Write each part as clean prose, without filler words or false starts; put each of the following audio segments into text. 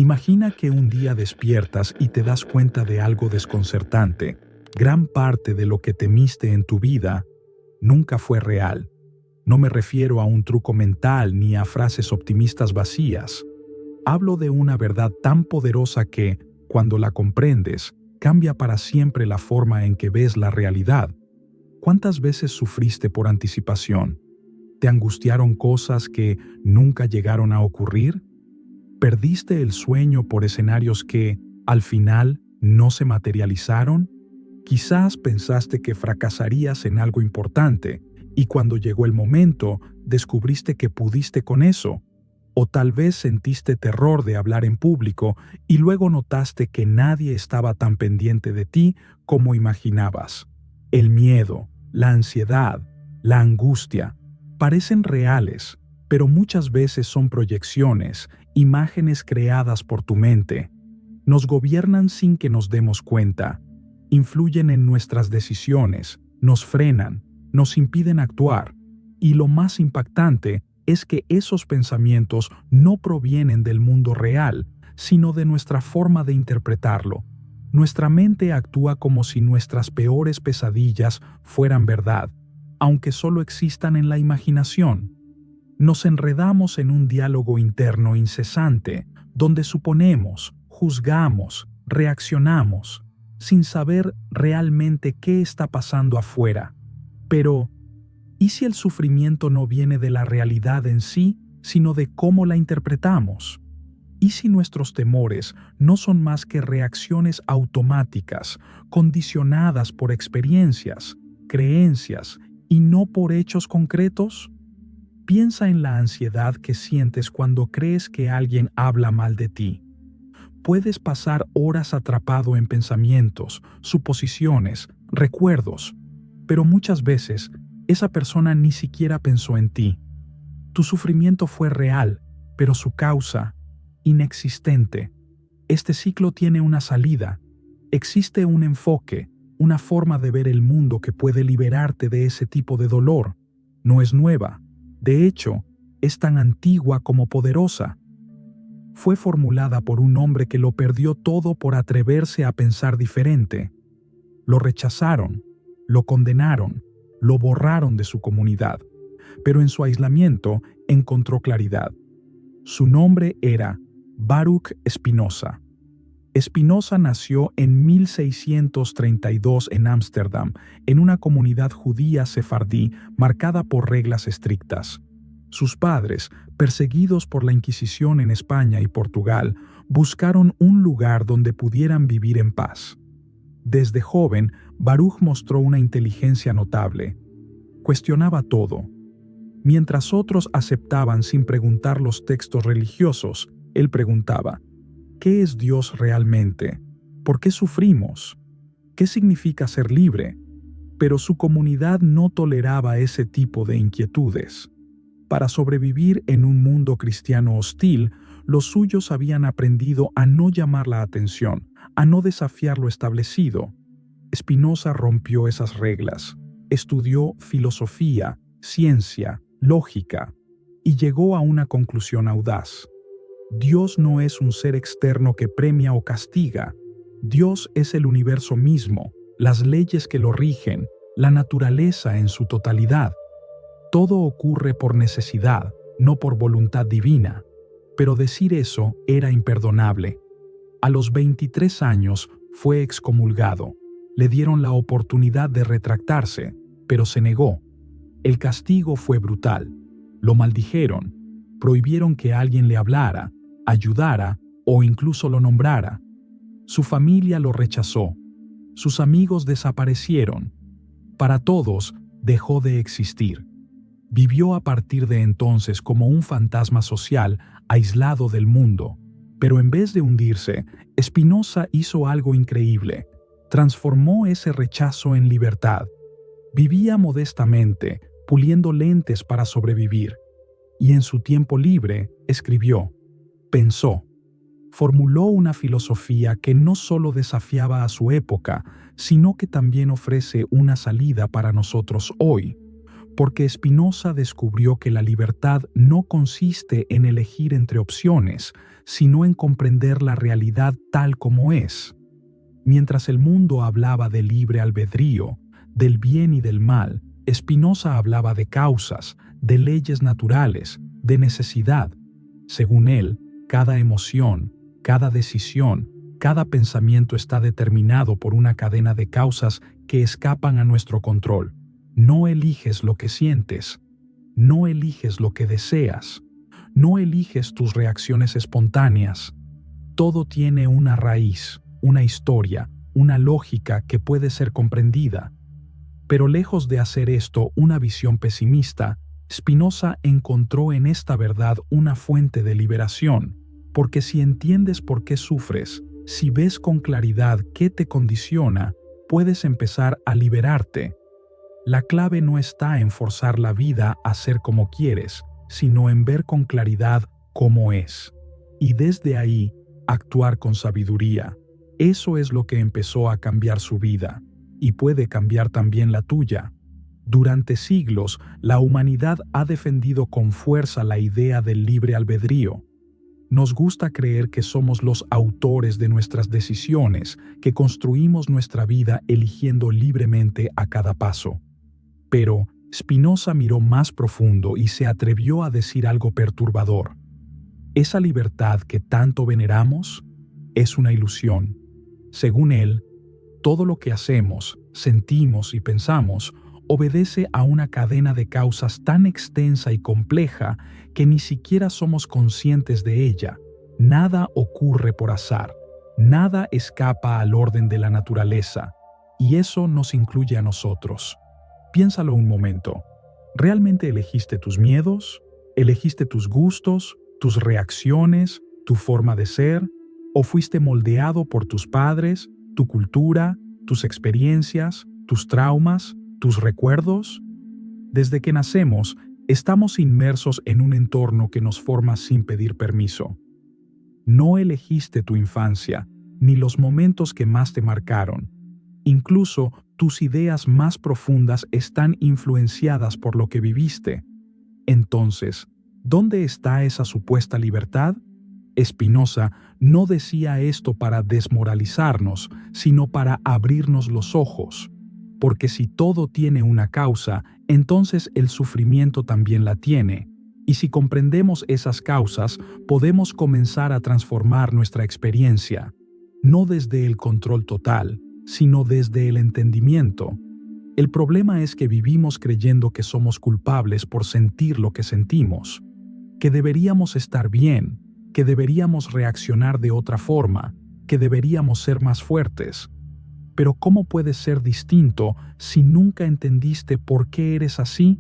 Imagina que un día despiertas y te das cuenta de algo desconcertante. Gran parte de lo que temiste en tu vida nunca fue real. No me refiero a un truco mental ni a frases optimistas vacías. Hablo de una verdad tan poderosa que, cuando la comprendes, cambia para siempre la forma en que ves la realidad. ¿Cuántas veces sufriste por anticipación? ¿Te angustiaron cosas que nunca llegaron a ocurrir? ¿Perdiste el sueño por escenarios que, al final, no se materializaron? Quizás pensaste que fracasarías en algo importante y cuando llegó el momento, descubriste que pudiste con eso. O tal vez sentiste terror de hablar en público y luego notaste que nadie estaba tan pendiente de ti como imaginabas. El miedo, la ansiedad, la angustia parecen reales, pero muchas veces son proyecciones, imágenes creadas por tu mente. Nos gobiernan sin que nos demos cuenta. Influyen en nuestras decisiones, nos frenan, nos impiden actuar. Y lo más impactante es que esos pensamientos no provienen del mundo real, sino de nuestra forma de interpretarlo. Nuestra mente actúa como si nuestras peores pesadillas fueran verdad, aunque solo existan en la imaginación. Nos enredamos en un diálogo interno incesante, donde suponemos, juzgamos, reaccionamos, sin saber realmente qué está pasando afuera. Pero, ¿y si el sufrimiento no viene de la realidad en sí, sino de cómo la interpretamos? ¿Y si nuestros temores no son más que reacciones automáticas, condicionadas por experiencias, creencias y no por hechos concretos? Piensa en la ansiedad que sientes cuando crees que alguien habla mal de ti. Puedes pasar horas atrapado en pensamientos, suposiciones, recuerdos, pero muchas veces esa persona ni siquiera pensó en ti. Tu sufrimiento fue real, pero su causa, inexistente. Este ciclo tiene una salida. Existe un enfoque, una forma de ver el mundo que puede liberarte de ese tipo de dolor. No es nueva. De hecho, es tan antigua como poderosa. Fue formulada por un hombre que lo perdió todo por atreverse a pensar diferente. Lo rechazaron, lo condenaron, lo borraron de su comunidad, pero en su aislamiento encontró claridad. Su nombre era Baruch Spinoza. Spinoza nació en 1632 en Ámsterdam, en una comunidad judía sefardí marcada por reglas estrictas. Sus padres, perseguidos por la Inquisición en España y Portugal, buscaron un lugar donde pudieran vivir en paz. Desde joven, Baruch mostró una inteligencia notable. Cuestionaba todo. Mientras otros aceptaban sin preguntar los textos religiosos, él preguntaba: ¿qué es Dios realmente? ¿Por qué sufrimos? ¿Qué significa ser libre? Pero su comunidad no toleraba ese tipo de inquietudes. Para sobrevivir en un mundo cristiano hostil, los suyos habían aprendido a no llamar la atención, a no desafiar lo establecido. Spinoza rompió esas reglas, estudió filosofía, ciencia, lógica, y llegó a una conclusión audaz. Dios no es un ser externo que premia o castiga. Dios es el universo mismo, las leyes que lo rigen, la naturaleza en su totalidad. Todo ocurre por necesidad, no por voluntad divina. Pero decir eso era imperdonable. A los 23 años fue excomulgado. Le dieron la oportunidad de retractarse, pero se negó. El castigo fue brutal. Lo maldijeron, prohibieron que alguien le hablara, ayudara o incluso lo nombrara. Su familia lo rechazó. Sus amigos desaparecieron. Para todos, dejó de existir. Vivió a partir de entonces como un fantasma social aislado del mundo. Pero en vez de hundirse, Spinoza hizo algo increíble. Transformó ese rechazo en libertad. Vivía modestamente, puliendo lentes para sobrevivir. Y en su tiempo libre, escribió, pensó, formuló una filosofía que no solo desafiaba a su época, sino que también ofrece una salida para nosotros hoy. porque Spinoza descubrió que la libertad no consiste en elegir entre opciones, sino en comprender la realidad tal como es. Mientras el mundo hablaba de libre albedrío, del bien y del mal, Spinoza hablaba de causas, de leyes naturales, de necesidad. Según él, cada emoción, cada decisión, cada pensamiento está determinado por una cadena de causas que escapan a nuestro control. No eliges lo que sientes, no eliges lo que deseas, no eliges tus reacciones espontáneas. Todo tiene una raíz, una historia, una lógica que puede ser comprendida. Pero lejos de hacer esto una visión pesimista, Spinoza encontró en esta verdad una fuente de liberación, porque si entiendes por qué sufres, si ves con claridad qué te condiciona, puedes empezar a liberarte. La clave no está en forzar la vida a ser como quieres, sino en ver con claridad cómo es. Y desde ahí, actuar con sabiduría. Eso es lo que empezó a cambiar su vida, y puede cambiar también la tuya. Durante siglos, la humanidad ha defendido con fuerza la idea del libre albedrío. Nos gusta creer que somos los autores de nuestras decisiones, que construimos nuestra vida eligiendo libremente a cada paso. Pero Spinoza miró más profundo y se atrevió a decir algo perturbador. Esa libertad que tanto veneramos es una ilusión. Según él, todo lo que hacemos, sentimos y pensamos obedece a una cadena de causas tan extensa y compleja que ni siquiera somos conscientes de ella. Nada ocurre por azar, nada escapa al orden de la naturaleza, y eso nos incluye a nosotros. Piénsalo un momento. ¿Realmente elegiste tus miedos? ¿Elegiste tus gustos, tus reacciones, tu forma de ser? ¿O fuiste moldeado por tus padres, tu cultura, tus experiencias, tus traumas, tus recuerdos? Desde que nacemos, estamos inmersos en un entorno que nos forma sin pedir permiso. No elegiste tu infancia, ni los momentos que más te marcaron. Incluso tus ideas más profundas están influenciadas por lo que viviste. Entonces, ¿dónde está esa supuesta libertad? Spinoza no decía esto para desmoralizarnos, sino para abrirnos los ojos. Porque si todo tiene una causa, entonces el sufrimiento también la tiene. Y si comprendemos esas causas, podemos comenzar a transformar nuestra experiencia, no desde el control total, sino desde el entendimiento. El problema es que vivimos creyendo que somos culpables por sentir lo que sentimos, que deberíamos estar bien, que deberíamos reaccionar de otra forma, que deberíamos ser más fuertes. Pero ¿cómo puedes ser distinto si nunca entendiste por qué eres así?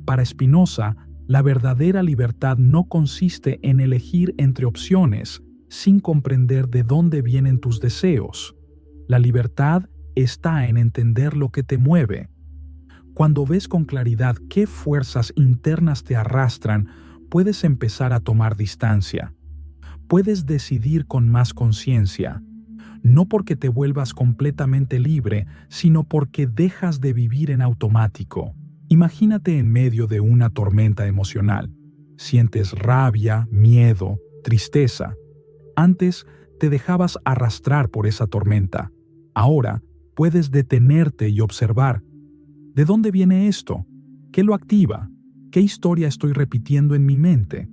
Para Spinoza, la verdadera libertad no consiste en elegir entre opciones sin comprender de dónde vienen tus deseos. La libertad está en entender lo que te mueve. Cuando ves con claridad qué fuerzas internas te arrastran, puedes empezar a tomar distancia. Puedes decidir con más conciencia. No porque te vuelvas completamente libre, sino porque dejas de vivir en automático. Imagínate en medio de una tormenta emocional. Sientes rabia, miedo, tristeza. Antes te dejabas arrastrar por esa tormenta. Ahora puedes detenerte y observar. ¿De dónde viene esto? ¿Qué lo activa? ¿Qué historia estoy repitiendo en mi mente?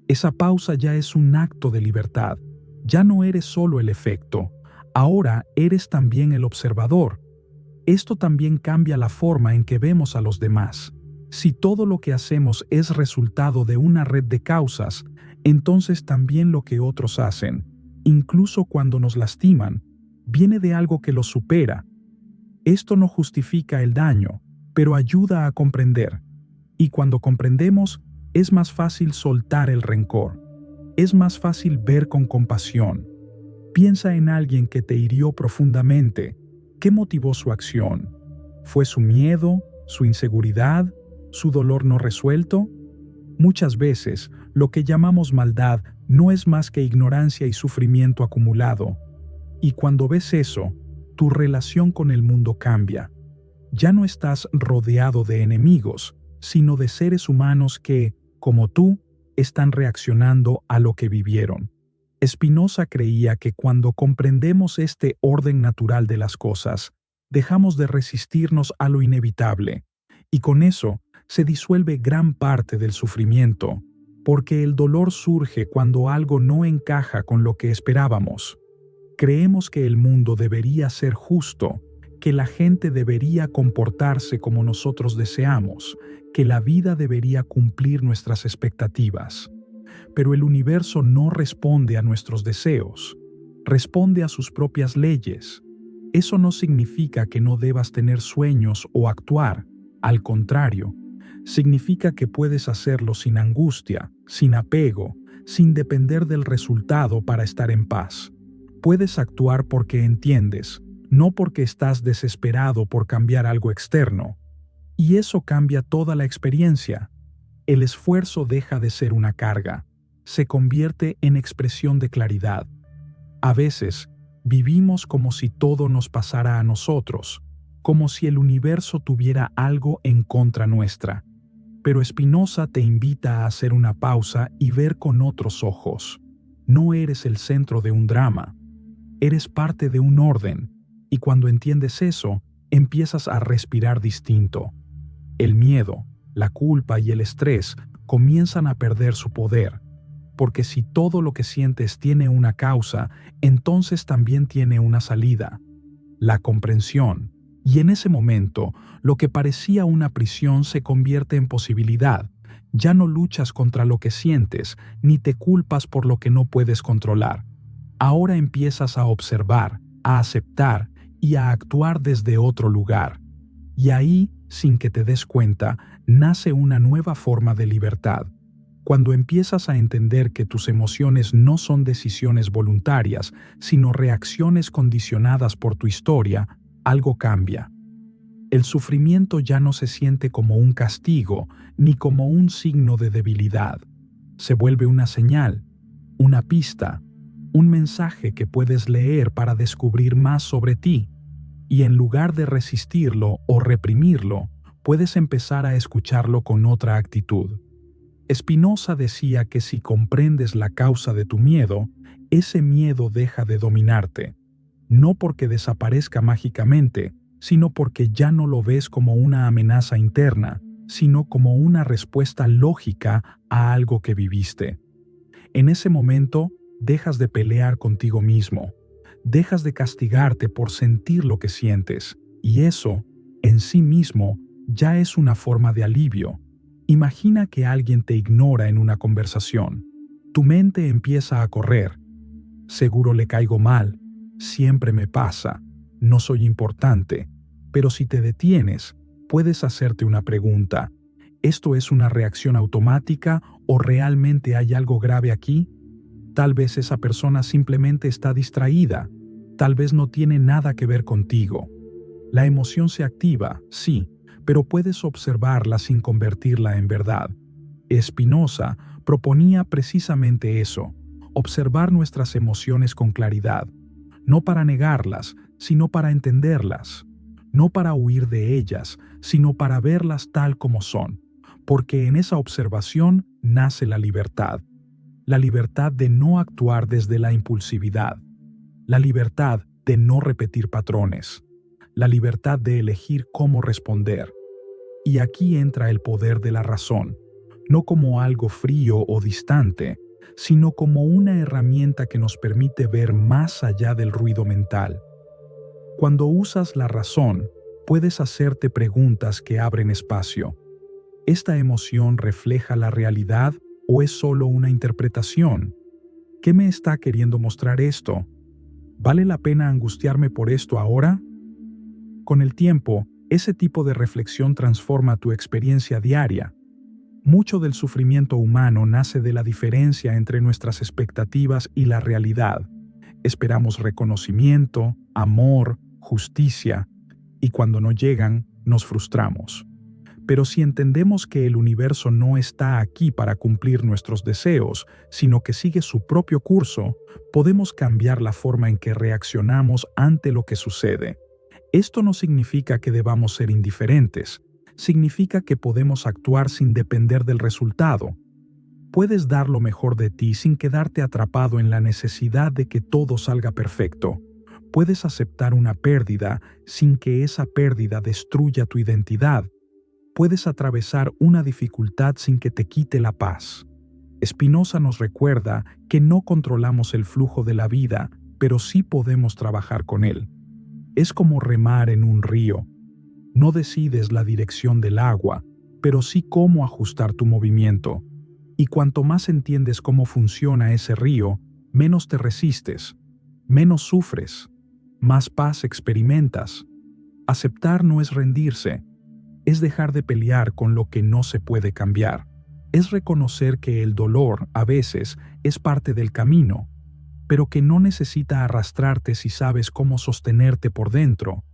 Esa pausa ya es un acto de libertad. Ya no eres solo el efecto, ahora eres también el observador. Esto también cambia la forma en que vemos a los demás. Si todo lo que hacemos es resultado de una red de causas, entonces también lo que otros hacen, incluso cuando nos lastiman, viene de algo que los supera. Esto no justifica el daño, pero ayuda a comprender. Y cuando comprendemos, es más fácil soltar el rencor. Es más fácil ver con compasión. Piensa en alguien que te hirió profundamente. ¿Qué motivó su acción? ¿Fue su miedo, su inseguridad, su dolor no resuelto? Muchas veces, lo que llamamos maldad no es más que ignorancia y sufrimiento acumulado. Y cuando ves eso, tu relación con el mundo cambia. Ya no estás rodeado de enemigos, sino de seres humanos que, como tú, están reaccionando a lo que vivieron. Spinoza creía que cuando comprendemos este orden natural de las cosas, dejamos de resistirnos a lo inevitable, y con eso se disuelve gran parte del sufrimiento, porque el dolor surge cuando algo no encaja con lo que esperábamos. Creemos que el mundo debería ser justo, que la gente debería comportarse como nosotros deseamos, que la vida debería cumplir nuestras expectativas. Pero el universo no responde a nuestros deseos, responde a sus propias leyes. Eso no significa que no debas tener sueños o actuar, al contrario, significa que puedes hacerlo sin angustia, sin apego, sin depender del resultado para estar en paz. Puedes actuar porque entiendes, no porque estás desesperado por cambiar algo externo. Y eso cambia toda la experiencia. El esfuerzo deja de ser una carga, se convierte en expresión de claridad. A veces, vivimos como si todo nos pasara a nosotros, como si el universo tuviera algo en contra nuestra. Pero Spinoza te invita a hacer una pausa y ver con otros ojos. No eres el centro de un drama, eres parte de un orden, y cuando entiendes eso, empiezas a respirar distinto. El miedo, la culpa y el estrés comienzan a perder su poder, porque si todo lo que sientes tiene una causa, entonces también tiene una salida, la comprensión. Y en ese momento, lo que parecía una prisión se convierte en posibilidad. Ya no luchas contra lo que sientes, ni te culpas por lo que no puedes controlar. Ahora empiezas a observar, a aceptar y a actuar desde otro lugar. Y ahí, sin que te des cuenta, nace una nueva forma de libertad. Cuando empiezas a entender que tus emociones no son decisiones voluntarias, sino reacciones condicionadas por tu historia, algo cambia. El sufrimiento ya no se siente como un castigo, ni como un signo de debilidad. Se vuelve una señal, una pista, un mensaje que puedes leer para descubrir más sobre ti. Y en lugar de resistirlo o reprimirlo, puedes empezar a escucharlo con otra actitud. Spinoza decía que si comprendes la causa de tu miedo, ese miedo deja de dominarte, no porque desaparezca mágicamente, sino porque ya no lo ves como una amenaza interna, sino como una respuesta lógica a algo que viviste. En ese momento, dejas de pelear contigo mismo, dejas de castigarte por sentir lo que sientes, y eso, en sí mismo, ya es una forma de alivio. Imagina que alguien te ignora en una conversación. Tu mente empieza a correr. Seguro le caigo mal, siempre me pasa, no soy importante. Pero si te detienes, puedes hacerte una pregunta. ¿Esto es una reacción automática o realmente hay algo grave aquí? Tal vez esa persona simplemente está distraída, tal vez no tiene nada que ver contigo. La emoción se activa, sí, pero puedes observarla sin convertirla en verdad. Spinoza proponía precisamente eso, observar nuestras emociones con claridad, no para negarlas, sino para entenderlas, no para huir de ellas, sino para verlas tal como son, porque en esa observación nace la libertad de no actuar desde la impulsividad, la libertad de no repetir patrones, la libertad de elegir cómo responder. Y aquí entra el poder de la razón, no como algo frío o distante, sino como una herramienta que nos permite ver más allá del ruido mental. Cuando usas la razón, puedes hacerte preguntas que abren espacio. ¿Esta emoción refleja la realidad o es solo una interpretación? ¿Qué me está queriendo mostrar esto? ¿Vale la pena angustiarme por esto ahora? Con el tiempo, ese tipo de reflexión transforma tu experiencia diaria. Mucho del sufrimiento humano nace de la diferencia entre nuestras expectativas y la realidad. Esperamos reconocimiento, amor, justicia, y cuando no llegan, nos frustramos. Pero si entendemos que el universo no está aquí para cumplir nuestros deseos, sino que sigue su propio curso, podemos cambiar la forma en que reaccionamos ante lo que sucede. Esto no significa que debamos ser indiferentes, significa que podemos actuar sin depender del resultado. Puedes dar lo mejor de ti sin quedarte atrapado en la necesidad de que todo salga perfecto. Puedes aceptar una pérdida sin que esa pérdida destruya tu identidad. Puedes atravesar una dificultad sin que te quite la paz. Spinoza nos recuerda que no controlamos el flujo de la vida, pero sí podemos trabajar con él. Es como remar en un río. No decides la dirección del agua, pero sí cómo ajustar tu movimiento. Y cuanto más entiendes cómo funciona ese río, menos te resistes, menos sufres, más paz experimentas. Aceptar no es rendirse, es dejar de pelear con lo que no se puede cambiar. Es reconocer que el dolor, a veces, es parte del camino, pero que no necesita arrastrarte si sabes cómo sostenerte por dentro.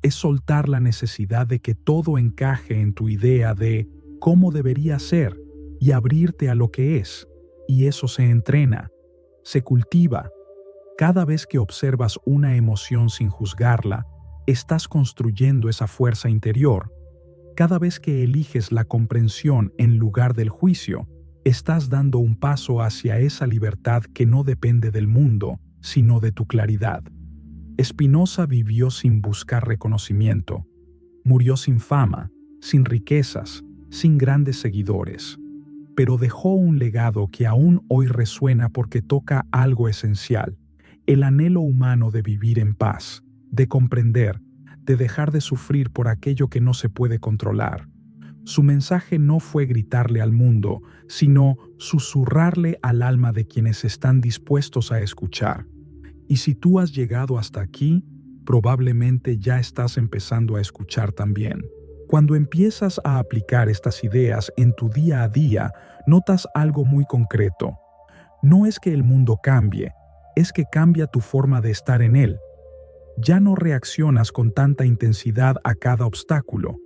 Es soltar la necesidad de que todo encaje en tu idea de cómo debería ser y abrirte a lo que es. Y eso se entrena, se cultiva. Cada vez que observas una emoción sin juzgarla, estás construyendo esa fuerza interior. Cada vez que eliges la comprensión en lugar del juicio, estás dando un paso hacia esa libertad que no depende del mundo, sino de tu claridad. Spinoza vivió sin buscar reconocimiento. Murió sin fama, sin riquezas, sin grandes seguidores. Pero dejó un legado que aún hoy resuena porque toca algo esencial: el anhelo humano de vivir en paz, de comprender, de dejar de sufrir por aquello que no se puede controlar. Su mensaje no fue gritarle al mundo, sino susurrarle al alma de quienes están dispuestos a escuchar. Y si tú has llegado hasta aquí, probablemente ya estás empezando a escuchar también. Cuando empiezas a aplicar estas ideas en tu día a día, notas algo muy concreto. No es que el mundo cambie, es que cambia tu forma de estar en él. Ya no reaccionas con tanta intensidad a cada obstáculo.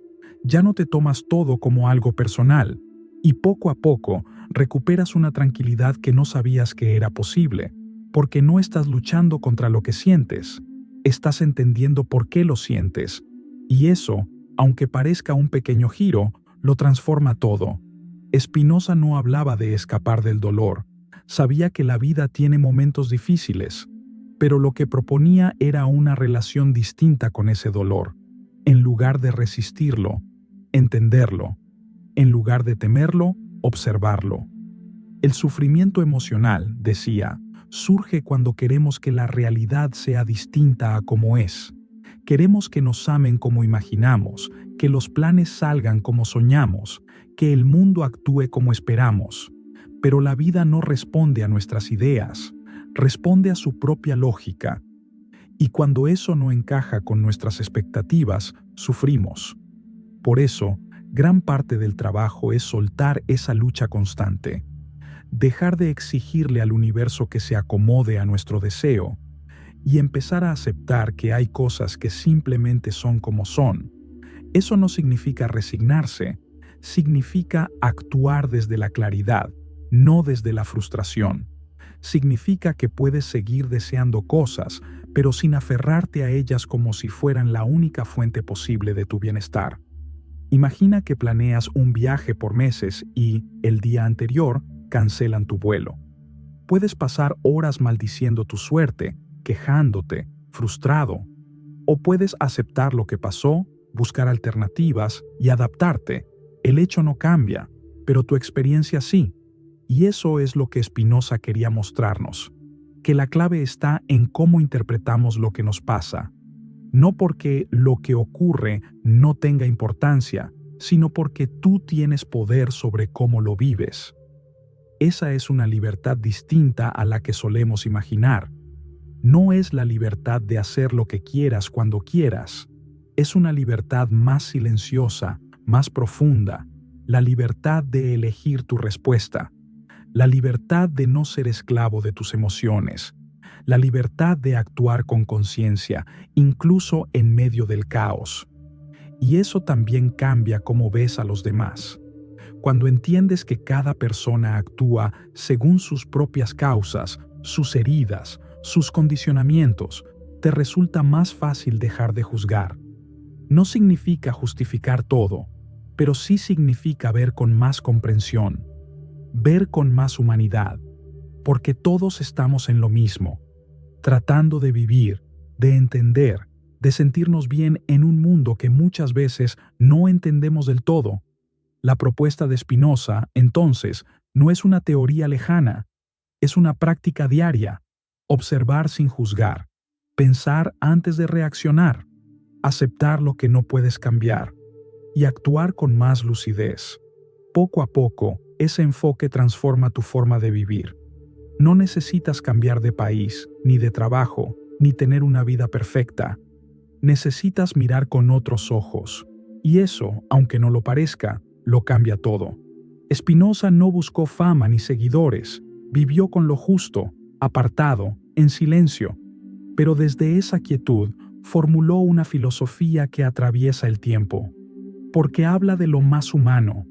Ya no te tomas todo como algo personal. Y poco a poco recuperas una tranquilidad que no sabías que era posible, porque no estás luchando contra lo que sientes. Estás entendiendo por qué lo sientes. Y eso, aunque parezca un pequeño giro, lo transforma todo. Spinoza no hablaba de escapar del dolor. Sabía que la vida tiene momentos difíciles, pero lo que proponía era una relación distinta con ese dolor. En lugar de resistirlo, entenderlo. En lugar de temerlo, observarlo. El sufrimiento emocional, decía, surge cuando queremos que la realidad sea distinta a como es. Queremos que nos amen como imaginamos, que los planes salgan como soñamos, que el mundo actúe como esperamos. Pero la vida no responde a nuestras ideas, responde a su propia lógica. Y cuando eso no encaja con nuestras expectativas, sufrimos. Por eso, gran parte del trabajo es soltar esa lucha constante. Dejar de exigirle al universo que se acomode a nuestro deseo y empezar a aceptar que hay cosas que simplemente son como son. Eso no significa resignarse, significa actuar desde la claridad, no desde la frustración. Significa que puedes seguir deseando cosas, pero sin aferrarte a ellas como si fueran la única fuente posible de tu bienestar. Imagina que planeas un viaje por meses y, el día anterior, cancelan tu vuelo. Puedes pasar horas maldiciendo tu suerte, quejándote, frustrado. O puedes aceptar lo que pasó, buscar alternativas y adaptarte. El hecho no cambia, pero tu experiencia sí. Y eso es lo que Spinoza quería mostrarnos, que la clave está en cómo interpretamos lo que nos pasa. No porque lo que ocurre no tenga importancia, sino porque tú tienes poder sobre cómo lo vives. Esa es una libertad distinta a la que solemos imaginar. No es la libertad de hacer lo que quieras cuando quieras. Es una libertad más silenciosa, más profunda, la libertad de elegir tu respuesta, la libertad de no ser esclavo de tus emociones, la libertad de actuar con conciencia, incluso en medio del caos. Y eso también cambia cómo ves a los demás. Cuando entiendes que cada persona actúa según sus propias causas, sus heridas, sus condicionamientos, te resulta más fácil dejar de juzgar. No significa justificar todo, pero sí significa ver con más comprensión, ver con más humanidad, porque todos estamos en lo mismo, tratando de vivir, de entender, de sentirnos bien en un mundo que muchas veces no entendemos del todo. La propuesta de Spinoza, entonces, no es una teoría lejana, es una práctica diaria: observar sin juzgar, pensar antes de reaccionar, aceptar lo que no puedes cambiar y actuar con más lucidez. Poco a poco, ese enfoque transforma tu forma de vivir. No necesitas cambiar de país, ni de trabajo, ni tener una vida perfecta. Necesitas mirar con otros ojos, y eso, aunque no lo parezca, lo cambia todo. Spinoza no buscó fama ni seguidores, vivió con lo justo, apartado, en silencio, pero desde esa quietud formuló una filosofía que atraviesa el tiempo, porque habla de lo más humano,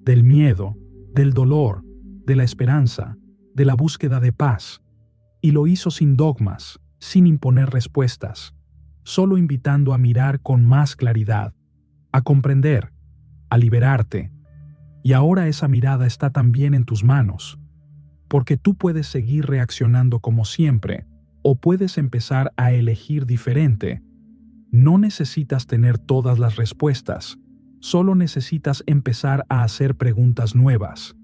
del miedo, del dolor, de la esperanza, de la búsqueda de paz, y lo hizo sin dogmas, sin imponer respuestas, solo invitando a mirar con más claridad, a comprender, a liberarte. Y ahora esa mirada está también en tus manos, porque tú puedes seguir reaccionando como siempre, o puedes empezar a elegir diferente. No necesitas tener todas las respuestas, solo necesitas empezar a hacer preguntas nuevas.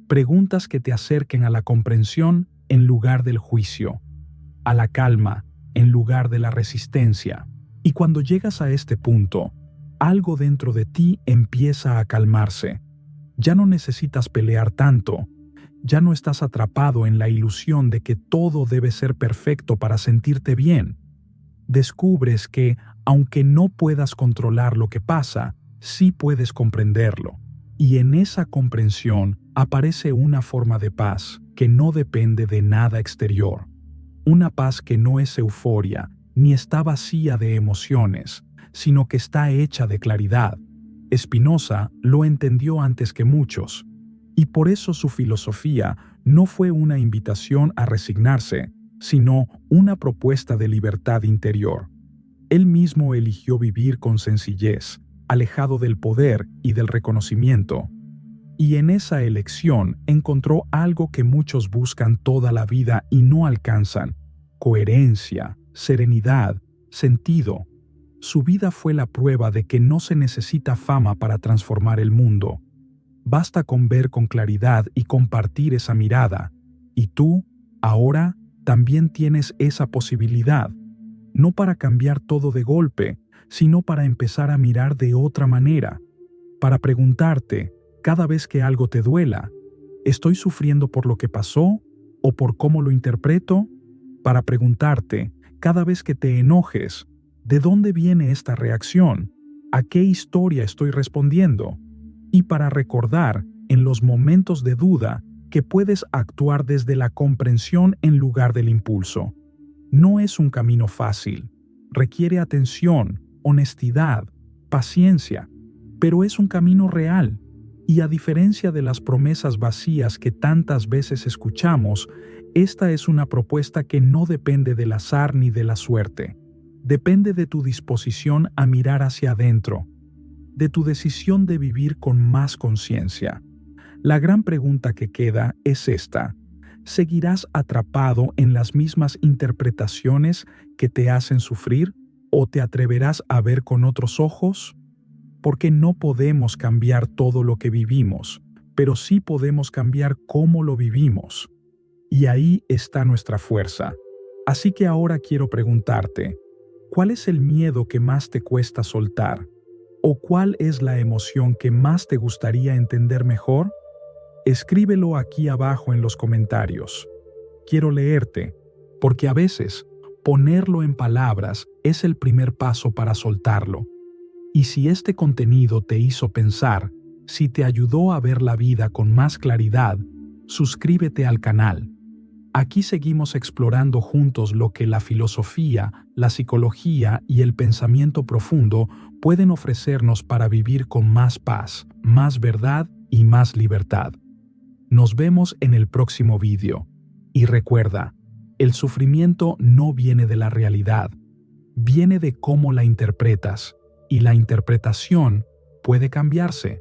Preguntas que te acerquen a la comprensión en lugar del juicio, a la calma en lugar de la resistencia. Y cuando llegas a este punto, algo dentro de ti empieza a calmarse. Ya no necesitas pelear tanto, ya no estás atrapado en la ilusión de que todo debe ser perfecto para sentirte bien. Descubres que, aunque no puedas controlar lo que pasa, sí puedes comprenderlo. Y en esa comprensión aparece una forma de paz que no depende de nada exterior. Una paz que no es euforia, ni está vacía de emociones, sino que está hecha de claridad. Spinoza lo entendió antes que muchos, y por eso su filosofía no fue una invitación a resignarse, sino una propuesta de libertad interior. Él mismo eligió vivir con sencillez, alejado del poder y del reconocimiento. Y en esa elección encontró algo que muchos buscan toda la vida y no alcanzan: coherencia, serenidad, sentido. Su vida fue la prueba de que no se necesita fama para transformar el mundo. Basta con ver con claridad y compartir esa mirada. Y tú, ahora, también tienes esa posibilidad. No para cambiar todo de golpe, sino para empezar a mirar de otra manera. Para preguntarte, cada vez que algo te duela, ¿estoy sufriendo por lo que pasó o por cómo lo interpreto? Para preguntarte, cada vez que te enojes, ¿de dónde viene esta reacción? ¿A qué historia estoy respondiendo? Y para recordar, en los momentos de duda, que puedes actuar desde la comprensión en lugar del impulso. No es un camino fácil, requiere atención, honestidad, paciencia, pero es un camino real. Y a diferencia de las promesas vacías que tantas veces escuchamos, esta es una propuesta que no depende del azar ni de la suerte. Depende de tu disposición a mirar hacia adentro, de tu decisión de vivir con más conciencia. La gran pregunta que queda es esta: ¿seguirás atrapado en las mismas interpretaciones que te hacen sufrir o te atreverás a ver con otros ojos? Porque no podemos cambiar todo lo que vivimos, pero sí podemos cambiar cómo lo vivimos. Y ahí está nuestra fuerza. Así que ahora quiero preguntarte, ¿cuál es el miedo que más te cuesta soltar? ¿O cuál es la emoción que más te gustaría entender mejor? Escríbelo aquí abajo en los comentarios. Quiero leerte, porque a veces ponerlo en palabras es el primer paso para soltarlo. Y si este contenido te hizo pensar, si te ayudó a ver la vida con más claridad, suscríbete al canal. Aquí seguimos explorando juntos lo que la filosofía, la psicología y el pensamiento profundo pueden ofrecernos para vivir con más paz, más verdad y más libertad. Nos vemos en el próximo vídeo. Y recuerda, El sufrimiento no viene de la realidad, viene de cómo la interpretas, y la interpretación puede cambiarse.